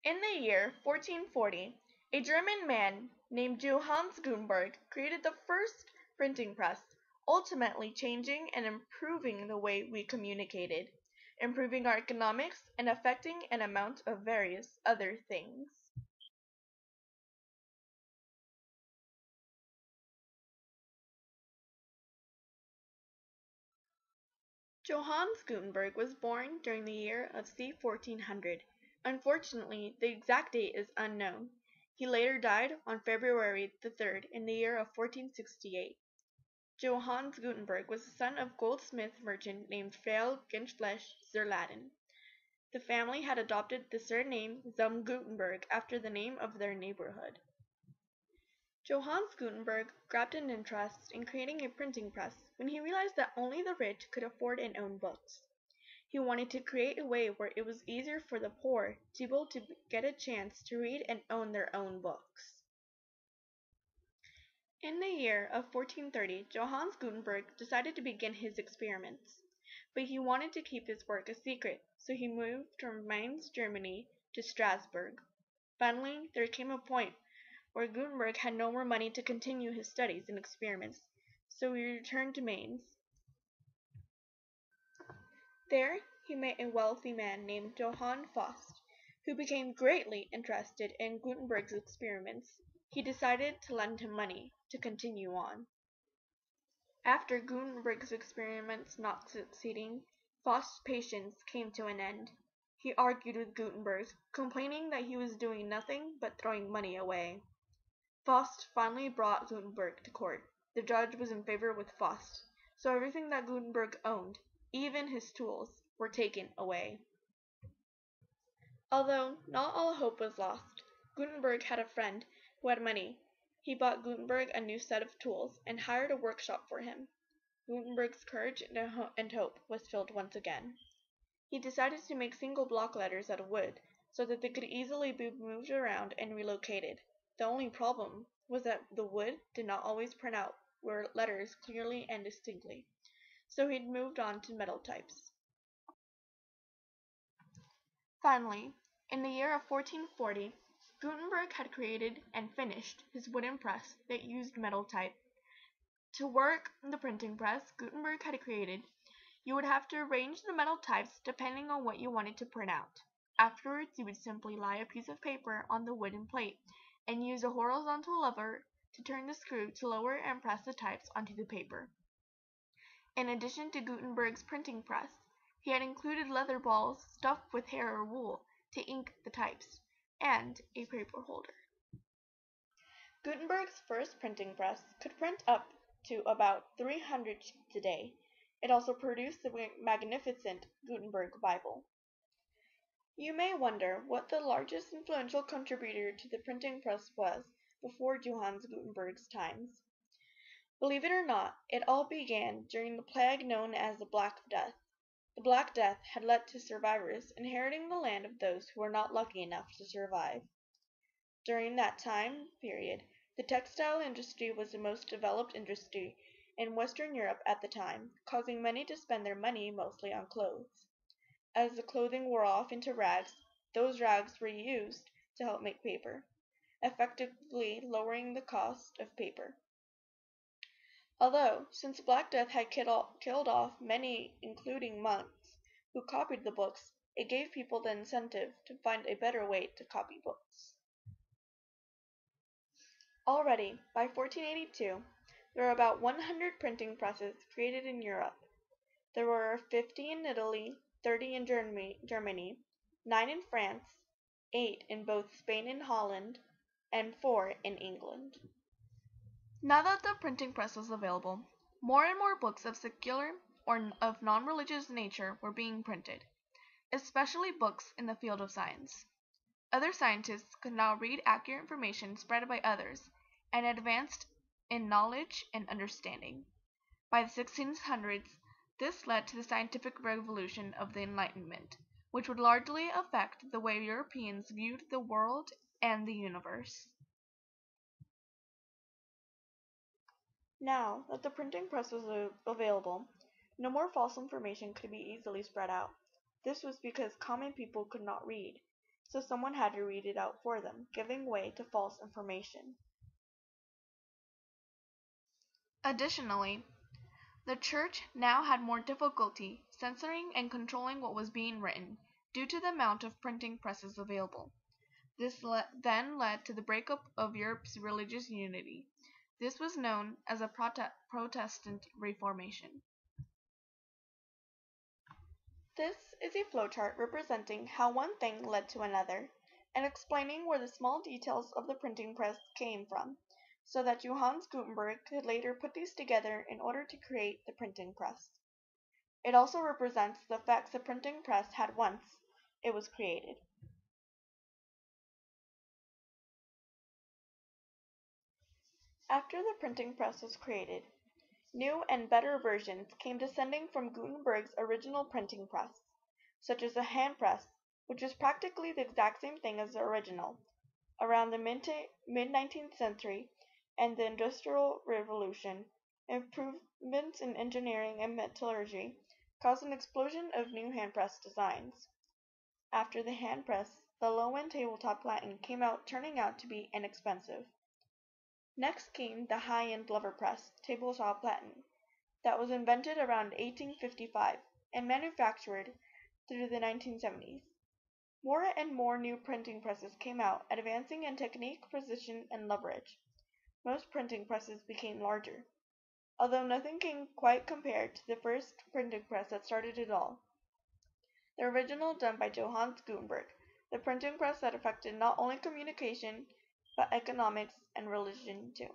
In the year 1440, a German man named Johannes Gutenberg created the first printing press, ultimately changing and improving the way we communicated, improving our economics, and affecting an amount of various other things. Johannes Gutenberg was born during the year of c. 1400. Unfortunately, the exact date is unknown. He later died on February the 3rd in the year of 1468. Johannes Gutenberg was the son of goldsmith merchant named Phil Gensfleisch zur Laden. The family had adopted the surname zum Gutenberg after the name of their neighborhood. Johannes Gutenberg grabbed an interest in creating a printing press when he realized that only the rich could afford and own books. He wanted to create a way where it was easier for the poor to be able to get a chance to read and own their own books. In the year of 1430, Johannes Gutenberg decided to begin his experiments, but he wanted to keep his work a secret, so he moved from Mainz, Germany, to Strasbourg. Finally, there came a point where Gutenberg had no more money to continue his studies and experiments, so he returned to Mainz. There, he met a wealthy man named Johann Faust, who became greatly interested in Gutenberg's experiments. He decided to lend him money to continue on. After Gutenberg's experiments not succeeding, Faust's patience came to an end. He argued with Gutenberg, complaining that he was doing nothing but throwing money away. Faust finally brought Gutenberg to court. The judge was in favor with Faust, so everything that Gutenberg owned, even his tools, were taken away. Although not all hope was lost, Gutenberg had a friend who had money. He bought Gutenberg a new set of tools and hired a workshop for him. Gutenberg's courage and hope was filled once again. He decided to make single block letters out of wood so that they could easily be moved around and relocated. The only problem was that the wood did not always print out letters clearly and distinctly, so he moved on to metal types. Finally, in the year of 1440, Gutenberg had created and finished his wooden press that used metal type. To work the printing press Gutenberg had created, you would have to arrange the metal types depending on what you wanted to print out. Afterwards, you would simply lie a piece of paper on the wooden plate and use a horizontal lever to turn the screw to lower and press the types onto the paper. In addition to Gutenberg's printing press, he had included leather balls stuffed with hair or wool to ink the types, and a paper holder. Gutenberg's first printing press could print up to about 300 sheets a day. It also produced the magnificent Gutenberg Bible. You may wonder what the largest influential contributor to the printing press was before Johannes Gutenberg's times. Believe it or not, it all began during the plague known as the Black Death. The Black Death had led to survivors inheriting the land of those who were not lucky enough to survive. During that time period, the textile industry was the most developed industry in Western Europe at the time, causing many to spend their money mostly on clothes. As the clothing wore off into rags, those rags were used to help make paper, effectively lowering the cost of paper. Although, since Black Death had killed off many, including monks, who copied the books, it gave people the incentive to find a better way to copy books. Already, by 1482, there were about 100 printing presses created in Europe. There were 50 in Italy, 30 in Germany, 9 in France, 8 in both Spain and Holland, and 4 in England. Now that the printing press was available, more and more books of secular or of non-religious nature were being printed, especially books in the field of science. Other scientists could now read accurate information spread by others and advanced in knowledge and understanding. By the 1600s, this led to the scientific revolution of the Enlightenment, which would largely affect the way Europeans viewed the world and the universe. Now that the printing press was available, no more false information could be easily spread out. This was because common people could not read. so someone had to read it out for them, giving way to false information. Additionally, the church now had more difficulty censoring and controlling what was being written due to the amount of printing presses available. This then led to the breakup of Europe's religious unity. This was known as a Protestant Reformation. This is a flowchart representing how one thing led to another, and explaining where the small details of the printing press came from, so that Johannes Gutenberg could later put these together in order to create the printing press. It also represents the effects the printing press had once it was created. After the printing press was created, new and better versions came descending from Gutenberg's original printing press, such as the hand press, which was practically the exact same thing as the original. Around the mid-19th century and the Industrial Revolution, improvements in engineering and metallurgy caused an explosion of new hand press designs. After the hand press, the low-end tabletop platen came out, turning out to be inexpensive. Next came the high-end lever press tabletop platen that was invented around 1855 and manufactured through the 1970s. More and more new printing presses came out, advancing in technique, precision, and leverage. Most printing presses became larger, although nothing can quite compare to the first printing press that started it all. The original done by Johannes Gutenberg, the printing press that affected not only communication, but economics and religion too.